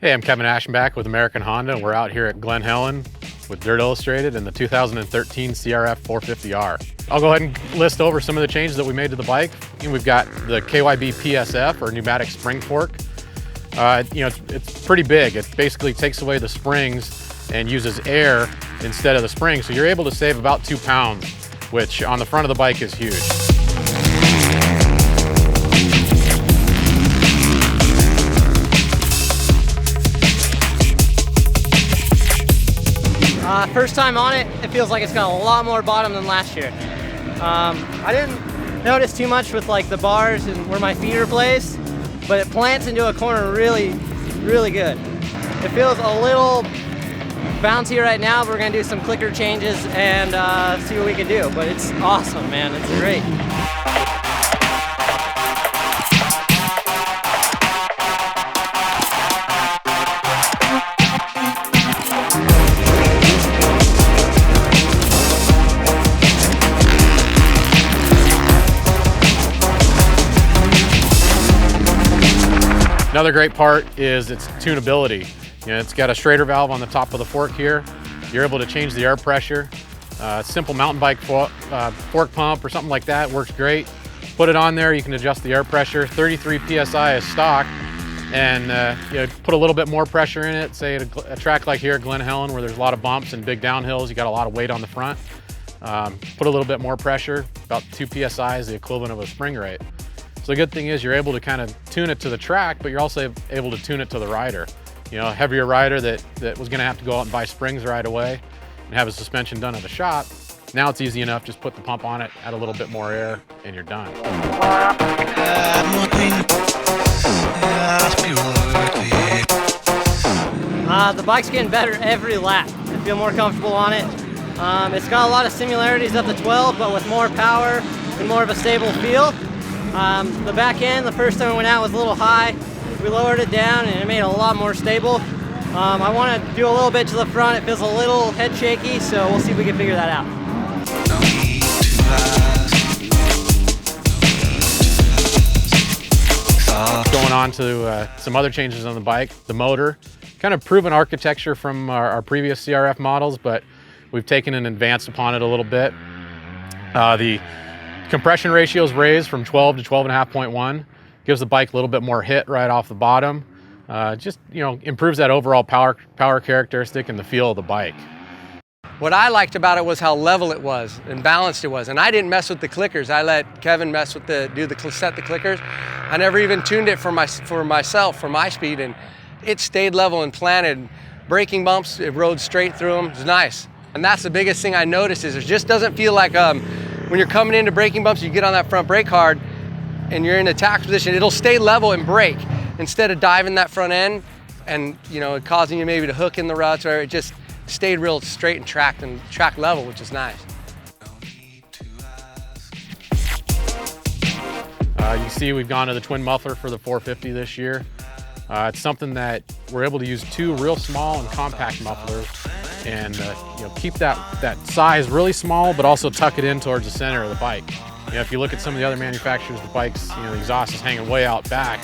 Hey, I'm Kevin Aschenbach with American Honda, and we're out here at Glen Helen with Dirt Illustrated in the 2013 CRF450R. I'll go ahead and list over some of the changes that we made to the bike. We've got the KYB PSF, or pneumatic spring fork. It's pretty big. It basically takes away the springs and uses air instead of the springs, so you're able to save about 2 pounds, which on the front of the bike is huge. First time on it, it feels like it's got a lot more bottom than last year. I didn't notice too much with like the bars and where my feet are placed, but it plants into a corner really, really good. It feels a little bouncy right now, but we're gonna do some clicker changes and see what we can do. But it's awesome, man, it's great. Another great part is its tunability. It's got a straighter valve on the top of the fork here. You're able to change the air pressure. Simple mountain bike fork pump or something like that works great. Put it on there, you can adjust the air pressure. 33 PSI is stock, and put a little bit more pressure in it. Say at a track like here at Glen Helen, where there's a lot of bumps and big downhills, you got a lot of weight on the front. Put a little bit more pressure, about 2 PSI is the equivalent of a spring rate. So the good thing is you're able to kind of tune it to the track, but you're also able to tune it to the rider. A heavier rider that was gonna have to go out and buy springs right away and have a suspension done at the shop. Now it's easy enough, just put the pump on it, add a little bit more air, and you're done. The bike's getting better every lap. I feel more comfortable on it. It's got a lot of similarities of the 12, but with more power and more of a stable feel. The back end, the first time we went out was a little high. We lowered it down and it made it a lot more stable. I want to do a little bit to the front. It feels a little head shaky, so we'll see if we can figure that out. Going on to some other changes on the bike. The motor, kind of proven architecture from our previous CRF models, but we've taken and advanced upon it a little bit. The compression ratio is raised from 12 to 12.5.1. Gives the bike a little bit more hit right off the bottom. Improves that overall power characteristic and the feel of the bike. What I liked about it was how level it was and balanced it was. And I didn't mess with the clickers. I let Kevin mess with set the clickers. I never even tuned it for myself, for my speed, and it stayed level and planted. Braking bumps, it rode straight through them. It was nice. And that's the biggest thing I noticed is it just doesn't feel like when you're coming into braking bumps, you get on that front brake hard and you're in attack position, it'll stay level and brake instead of diving that front end and causing you maybe to hook in the ruts, or it just stayed real straight and track level, which is nice. You see we've gone to the twin muffler for the 450 this year. It's something that we're able to use 2 real small and compact mufflers and keep that size really small, but also tuck it in towards the center of the bike. If you look at some of the other manufacturers, the bikes, the exhaust is hanging way out back.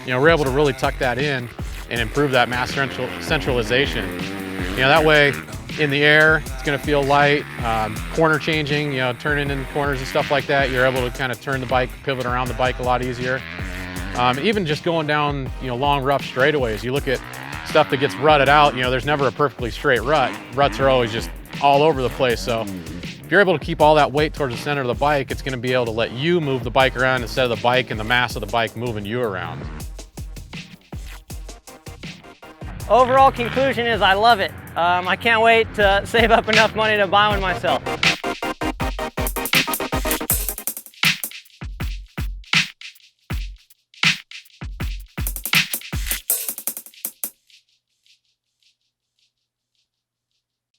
We're able to really tuck that in and improve that mass centralization. That way, in the air, it's going to feel light. Corner changing, turning in corners and stuff like that, you're able to kind of turn the bike, pivot around the bike a lot easier. Even just going down, long rough straightaways, you look at stuff that gets rutted out, there's never a perfectly straight rut. Ruts are always just all over the place. So if you're able to keep all that weight towards the center of the bike, it's going to be able to let you move the bike around instead of the bike and the mass of the bike moving you around. Overall conclusion is I love it. I can't wait to save up enough money to buy one myself.